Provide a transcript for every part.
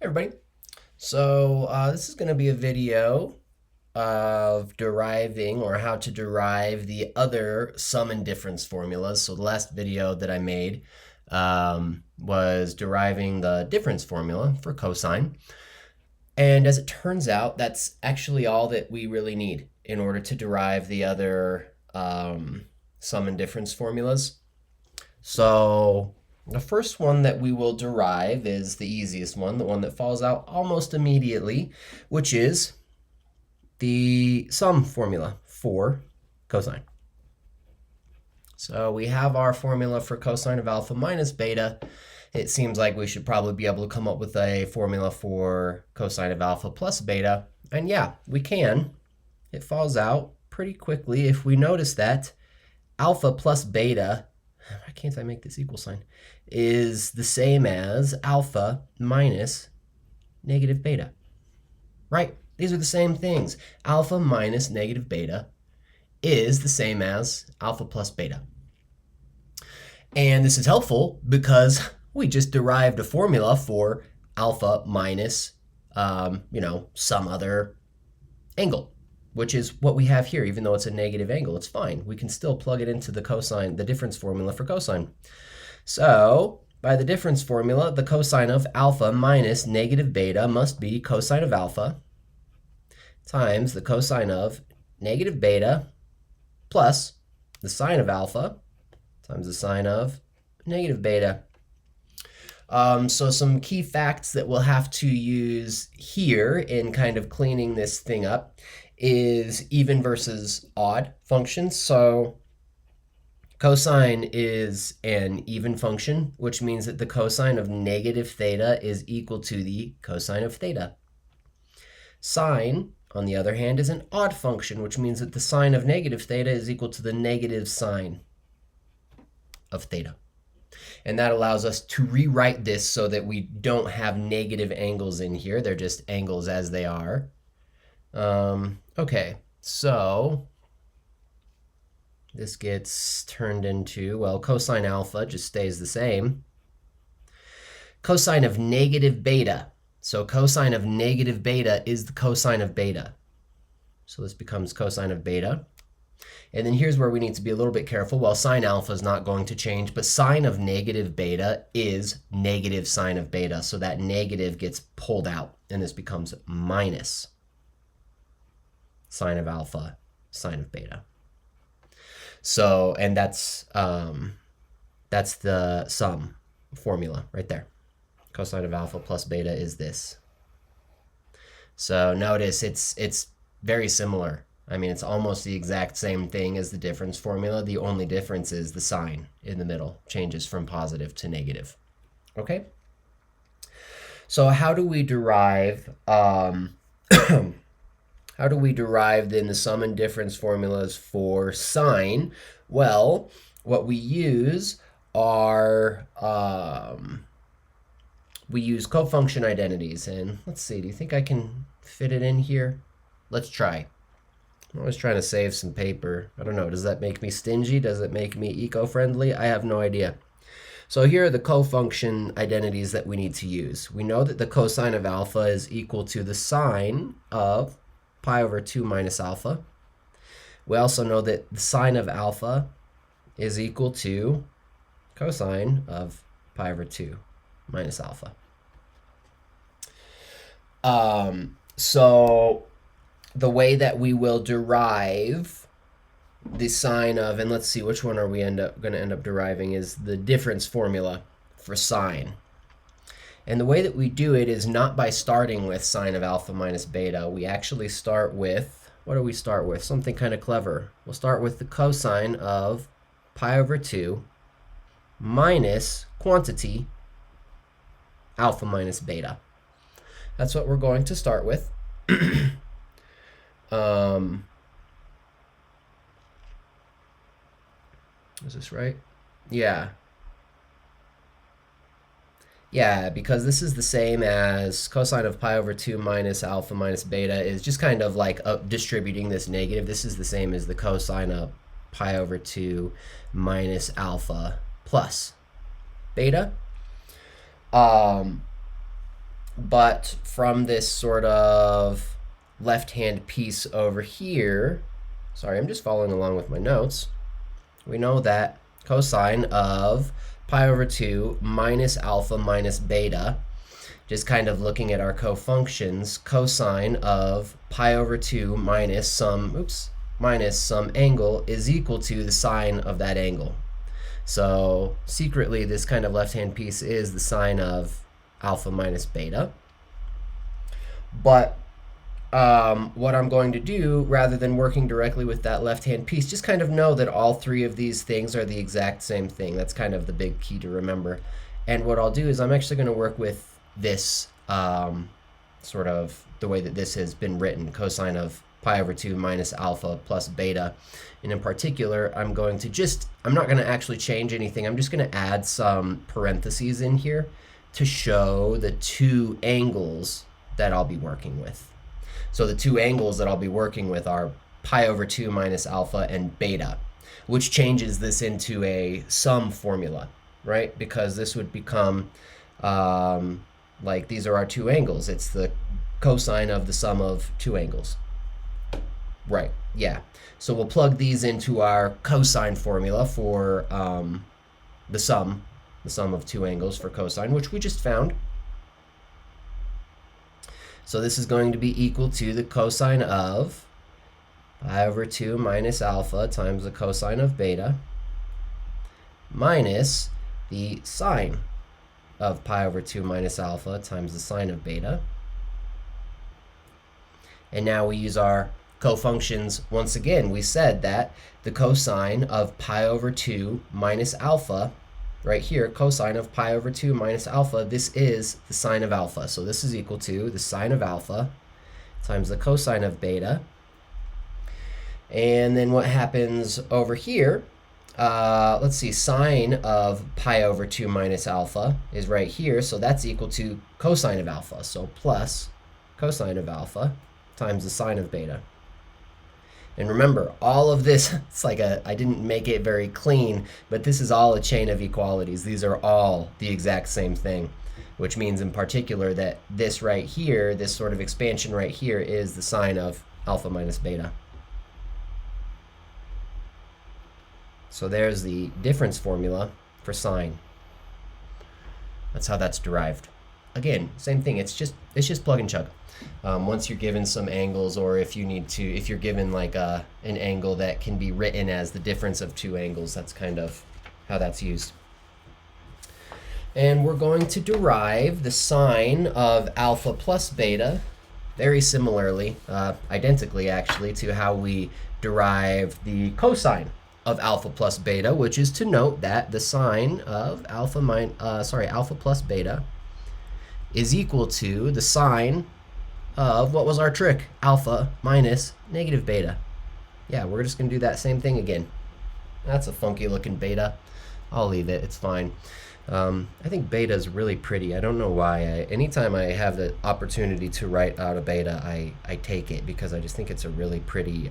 Everybody. This is going to be a video of deriving or how to derive the other sum and difference formulas. So the last video that I made was deriving the difference formula for cosine. And as it turns out, that's actually all that we really need in order to derive the other sum and difference formulas. So the first one that we will derive is the easiest one, the one that falls out almost immediately, which is the sum formula for cosine. So we have our formula for cosine of alpha minus beta. It seems like we should probably be able to come up with a formula for cosine of alpha plus beta. And yeah, we can. It falls out pretty quickly if we notice that alpha plus beta, why can't I make this equal sign, is the same as alpha minus negative beta. Right? These are the same things. Alpha minus negative beta is the same as alpha plus beta. And this is helpful because we just derived a formula for alpha minus, some other angle, which is what we have here. Even though it's a negative angle, it's fine. We can still plug it into the cosine, the difference formula for cosine. So by the difference formula, the cosine of alpha minus negative beta must be cosine of alpha times the cosine of negative beta plus the sine of alpha times the sine of negative beta. So some key facts that we'll have to use here in kind of cleaning this thing up is even versus odd functions. So cosine is an even function, which means that the cosine of negative theta is equal to the cosine of theta. Sine, on the other hand, is an odd function, which means that the sine of negative theta is equal to the negative sine of theta. And that allows us to rewrite this so that we don't have negative angles in here. They're just angles as they are. Okay, so this gets turned into, well, cosine alpha just stays the same. Cosine of negative beta. So cosine of negative beta is the cosine of beta. So this becomes cosine of beta. And then here's where we need to be a little bit careful. Well, sine alpha is not going to change, but sine of negative beta is negative sine of beta. So that negative gets pulled out, and this becomes minus sine of alpha, sine of beta. So, and that's the sum formula right there. Cosine of alpha plus beta is this. So notice it's very similar. I mean, it's almost the exact same thing as the difference formula. The only difference is the sign in the middle changes from positive to negative. Okay? So how do we derive then the sum and difference formulas for sine? Well, what we use are we use cofunction identities. And let's see, do you think I can fit it in here? Let's try. I'm always trying to save some paper. I don't know, does that make me stingy? Does it make me eco-friendly? I have no idea. So here are the cofunction identities that we need to use. We know that the cosine of alpha is equal to the sine of pi over 2 minus alpha. We also know that the sine of alpha is equal to cosine of pi over 2 minus alpha. So the way that we will derive the sine of, and let's see, which one are we going to end up deriving, is the difference formula for sine. And the way that we do it is not by starting with sine of alpha minus beta. We actually start with, what do we start with? Something kind of clever. We'll start with the cosine of pi over 2 minus quantity alpha minus beta. That's what we're going to start with. Is this right? Yeah. Yeah, because this is the same as cosine of pi over 2 minus alpha minus beta is just kind of like distributing this negative. This is the same as the cosine of pi over 2 minus alpha plus beta. But from this sort of left-hand piece over here, sorry, I'm just following along with my notes, we know that cosine of pi over 2 minus alpha minus beta, just kind of looking at our cofunctions, cosine of pi over 2 minus some angle is equal to the sine of that angle. So secretly, this kind of left-hand piece is the sine of alpha minus beta. But what I'm going to do, rather than working directly with that left-hand piece, just kind of know that all three of these things are the exact same thing. That's kind of the big key to remember. And what I'll do is I'm actually going to work with this sort of the way that this has been written, cosine of pi over 2 minus alpha plus beta. And in particular, I'm not going to actually change anything. I'm just going to add some parentheses in here to show the two angles that I'll be working with. So the two angles that I'll be working with are pi over 2 minus alpha and beta, which changes this into a sum formula, right? Because this would become like these are our two angles. It's the cosine of the sum of two angles. Right, yeah. So we'll plug these into our cosine formula for the sum of two angles for cosine, which we just found. So this is going to be equal to the cosine of pi over 2 minus alpha times the cosine of beta minus the sine of pi over 2 minus alpha times the sine of beta. And now we use our cofunctions. Once again, we said that the cosine of pi over 2 minus alpha, right here, cosine of pi over 2 minus alpha, this is the sine of alpha. So this is equal to the sine of alpha times the cosine of beta. And then what happens over here, let's see, sine of pi over 2 minus alpha is right here, so that's equal to cosine of alpha. So plus cosine of alpha times the sine of beta. And remember, all of this, it's like I didn't make it very clean, but this is all a chain of equalities. These are all the exact same thing, which means in particular that this right here, this sort of expansion right here, is the sine of alpha minus beta. So there's the difference formula for sine. That's how that's derived. Again, same thing. It's just plug and chug. Once you're given some angles, or if you're given like an angle that can be written as the difference of two angles, that's kind of how that's used. And we're going to derive the sine of alpha plus beta very similarly, identically actually, to how we derive the cosine of alpha plus beta, which is to note that the sine of alpha plus beta is equal to the sine of, what was our trick? Alpha minus negative beta. Yeah, we're just going to do that same thing again. That's a funky looking beta. I'll leave it. It's fine. I think beta is really pretty. I don't know why. Anytime I have the opportunity to write out a beta, I take it, because I just think it's a really pretty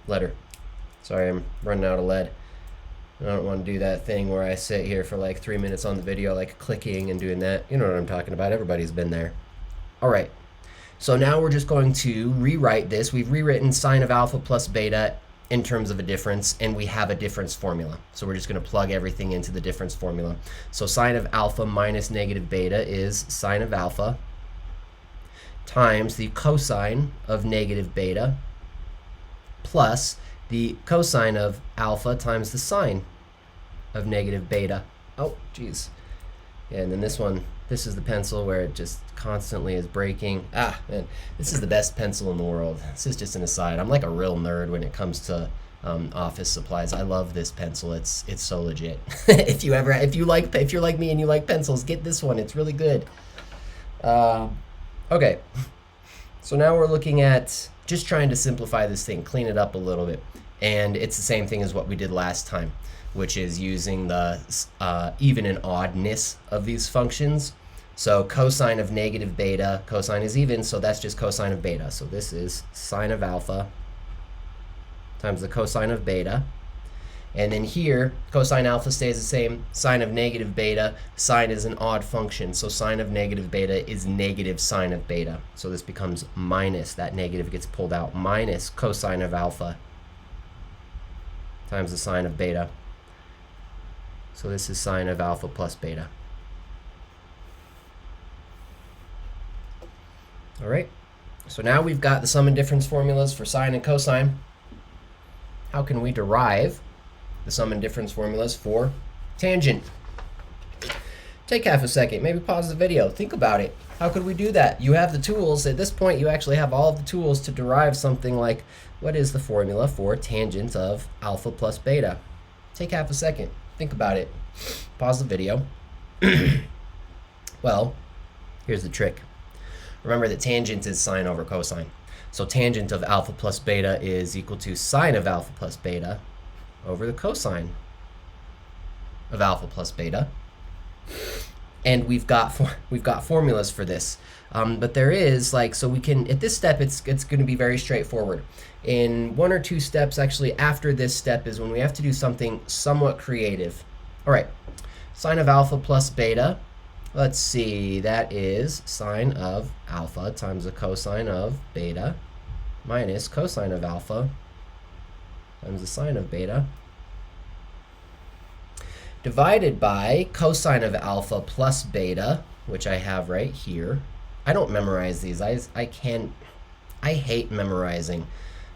letter. Sorry, I'm running out of lead. I don't want to do that thing where I sit here for like 3 minutes on the video, like clicking and doing that. You know what I'm talking about. Everybody's been there. All right. So now we're just going to rewrite this. We've rewritten sine of alpha plus beta in terms of a difference, and we have a difference formula. So we're just going to plug everything into the difference formula. So sine of alpha minus negative beta is sine of alpha times the cosine of negative beta plus the cosine of alpha times the sine of negative beta. Oh, geez. Yeah, and then this is the pencil where it just constantly is breaking. Ah, man, this is the best pencil in the world. This is just an aside. I'm like a real nerd when it comes to office supplies. I love this pencil. It's so legit. if you're like me and you like pencils, get this one. It's really good. Okay. So now we're looking at just trying to simplify this thing, clean it up a little bit. And it's the same thing as what we did last time, which is using the even and oddness of these functions. So cosine of negative beta, cosine is even, so that's just cosine of beta. So this is sine of alpha times the cosine of beta. And then here, cosine alpha stays the same, sine of negative beta. Sine is an odd function, so sine of negative beta is negative sine of beta. So this becomes minus, that negative gets pulled out, minus cosine of alpha times the sine of beta. So this is sine of alpha plus beta. All right, so now we've got the sum and difference formulas for sine and cosine. How can we derive the sum and difference formulas for tangent? Take half a second, maybe pause the video, think about it. How could we do that? You have the tools. At this point, you actually have all of the tools to derive something like, what is the formula for tangent of alpha plus beta? Take half a second, think about it. Pause the video. Well, here's the trick. Remember that tangent is sine over cosine. So tangent of alpha plus beta is equal to sine of alpha plus beta over the cosine of alpha plus beta. And we've got formulas for this. But there is, like, so we can, at this step, it's going to be very straightforward. In one or two steps, actually after this step, is when we have to do something somewhat creative. All right, sine of alpha plus beta. Let's see, that is sine of alpha times the cosine of beta minus cosine of alpha times the sine of beta divided by cosine of alpha plus beta, which I have right here. I don't memorize these. I hate memorizing.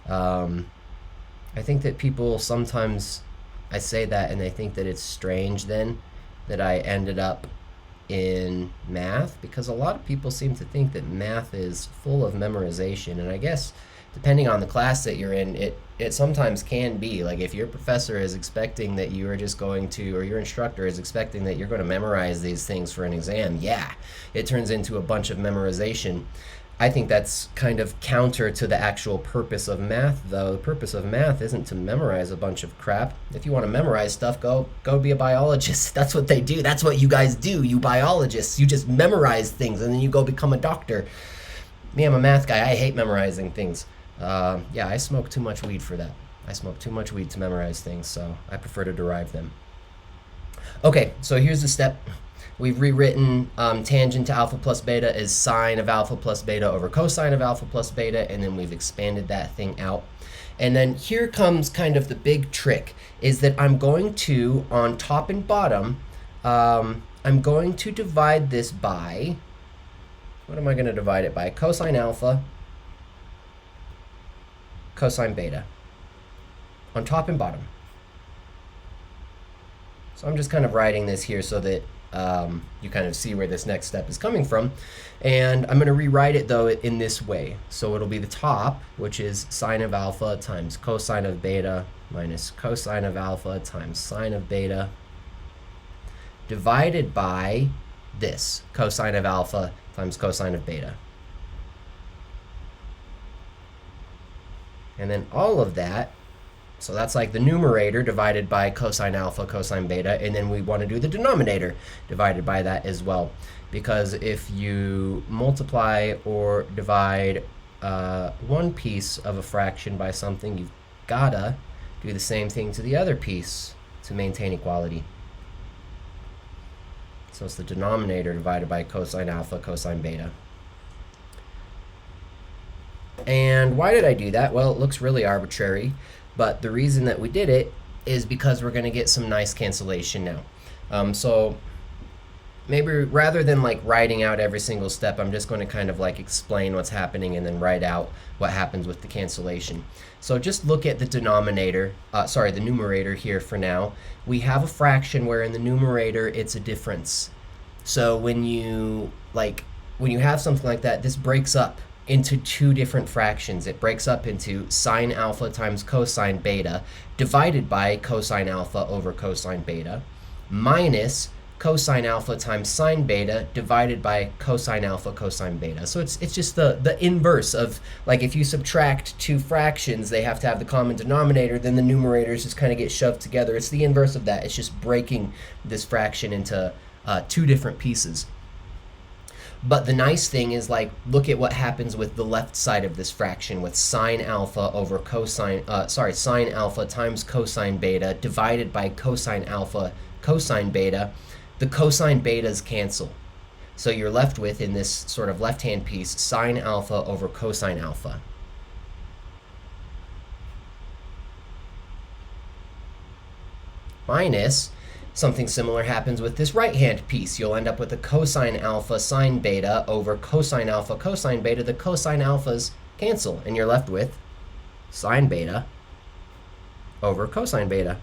I think that people sometimes, I say that and they think that it's strange then that I ended up in math, because a lot of people seem to think that math is full of memorization, and I guess depending on the class that you're in, it sometimes can be. Like if your professor is expecting that you are just going to, or your instructor is expecting that you're going to memorize these things for an exam, yeah, it turns into a bunch of memorization. I think that's kind of counter to the actual purpose of math, though. The purpose of math isn't to memorize a bunch of crap. If you want to memorize stuff, go be a biologist. That's what they do. That's what you guys do, you biologists. You just memorize things and then you go become a doctor. Me, I'm a math guy. I hate memorizing things. Yeah, I smoke too much weed for that. I smoke too much weed to memorize things, so I prefer to derive them. Okay, so here's the step. We've rewritten tangent to alpha plus beta as sine of alpha plus beta over cosine of alpha plus beta, and then we've expanded that thing out. And then here comes kind of the big trick, is that I'm going to, on top and bottom, I'm going to divide this by, what am I going to divide it by? Cosine alpha, cosine beta, on top and bottom. So I'm just kind of writing this here so that you kind of see where this next step is coming from. And I'm going to rewrite it, though, in this way. So it'll be the top, which is sine of alpha times cosine of beta minus cosine of alpha times sine of beta divided by this, cosine of alpha times cosine of beta. And then all of that, so that's like the numerator divided by cosine alpha, cosine beta, and then we want to do the denominator divided by that as well. Because if you multiply or divide one piece of a fraction by something, you've gotta do the same thing to the other piece to maintain equality. So it's the denominator divided by cosine alpha, cosine beta. And why did I do that? Well, it looks really arbitrary. But the reason that we did it is because we're going to get some nice cancellation now. So maybe rather than like writing out every single step, I'm just going to kind of like explain what's happening and then write out what happens with the cancellation. So just look at the denominator, the numerator here for now. We have a fraction where in the numerator it's a difference. So when you have something like that, this breaks up into two different fractions. It breaks up into sine alpha times cosine beta divided by cosine alpha over cosine beta minus cosine alpha times sine beta divided by cosine alpha cosine beta. So it's just the inverse of, like, if you subtract two fractions, they have to have the common denominator, then the numerators just kind of get shoved together. It's the inverse of that. It's just breaking this fraction into two different pieces. But the nice thing is, like, look at what happens with the left side of this fraction with sine alpha over sine alpha times cosine beta divided by cosine alpha cosine beta. The cosine betas cancel. So you're left with, in this sort of left-hand piece, sine alpha over cosine alpha. Minus, something similar happens with this right-hand piece. You'll end up with a cosine alpha sine beta over cosine alpha cosine beta. The cosine alphas cancel, and you're left with sine beta over cosine beta.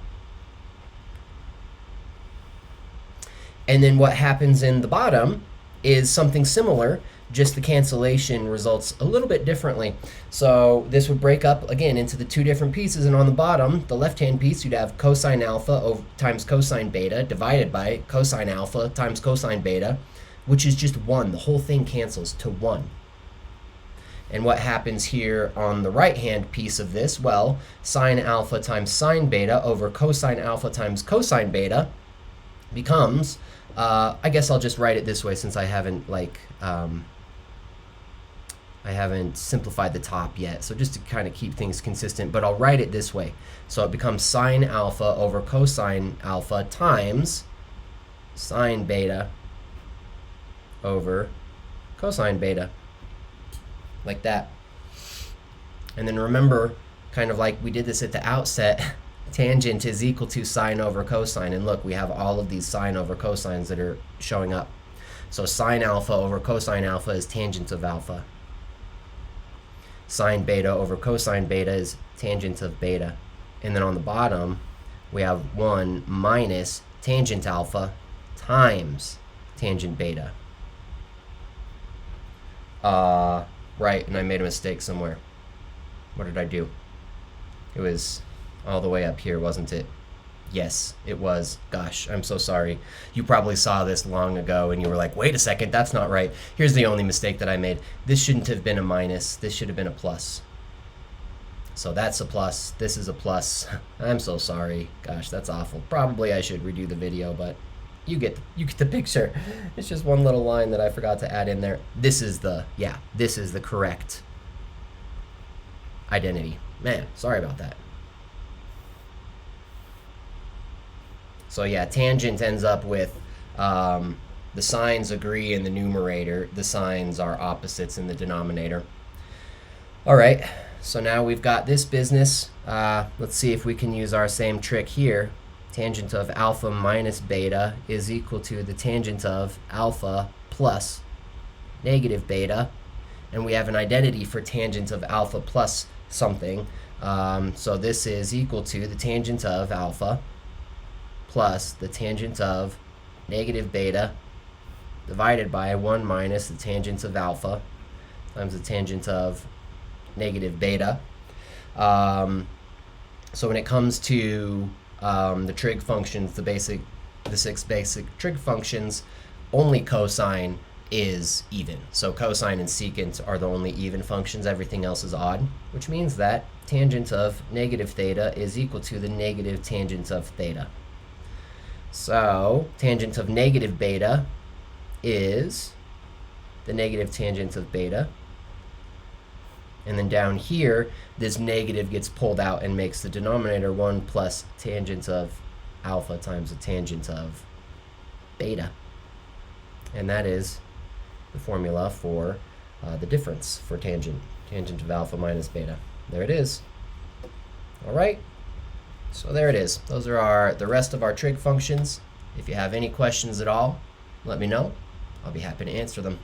And then what happens in the bottom is something similar, just the cancellation results a little bit differently. So this would break up, again, into the two different pieces, and on the bottom, the left-hand piece, you'd have cosine alpha times cosine beta divided by cosine alpha times cosine beta, which is just 1. The whole thing cancels to 1. And what happens here on the right-hand piece of this? Well, sine alpha times sine beta over cosine alpha times cosine beta becomes, I guess I'll just write it this way since I haven't, I haven't simplified the top yet, so just to kind of keep things consistent, but I'll write it this way. So it becomes sine alpha over cosine alpha times sine beta over cosine beta, like that. And then remember, kind of like we did this at the outset, tangent is equal to sine over cosine, and look, we have all of these sine over cosines that are showing up. So sine alpha over cosine alpha is tangent of alpha. Sine beta over cosine beta is tangent of beta. And then on the bottom, we have 1 minus tangent alpha times tangent beta. Right, and I made a mistake somewhere. What did I do? It was all the way up here, wasn't it? Yes, it was. Gosh, I'm so sorry. You probably saw this long ago and you were like, wait a second, that's not right. Here's the only mistake that I made. This shouldn't have been a minus. This should have been a plus. So that's a plus. This is a plus. I'm so sorry. Gosh, that's awful. Probably I should redo the video, but you get the picture. It's just one little line that I forgot to add in there. This is the correct identity. Man, sorry about that. So yeah, tangent ends up with the signs agree in the numerator. The signs are opposites in the denominator. All right, so now we've got this business. Let's see if we can use our same trick here. Tangent of alpha minus beta is equal to the tangent of alpha plus negative beta. And we have an identity for tangent of alpha plus something. So this is equal to the tangent of alpha plus the tangent of negative beta divided by 1 minus the tangent of alpha times the tangent of negative beta. So when it comes to the trig functions, the 6 basic trig functions, only cosine is even. So cosine and secant are the only even functions. Everything else is odd, which means that tangent of negative theta is equal to the negative tangent of theta. So tangent of negative beta is the negative tangent of beta. And then down here, this negative gets pulled out and makes the denominator 1 plus tangent of alpha times the tangent of beta. And that is the formula for the difference for tangent of alpha minus beta. There it is. All right. So there it is. Those are the rest of our trig functions. If you have any questions at all, let me know. I'll be happy to answer them.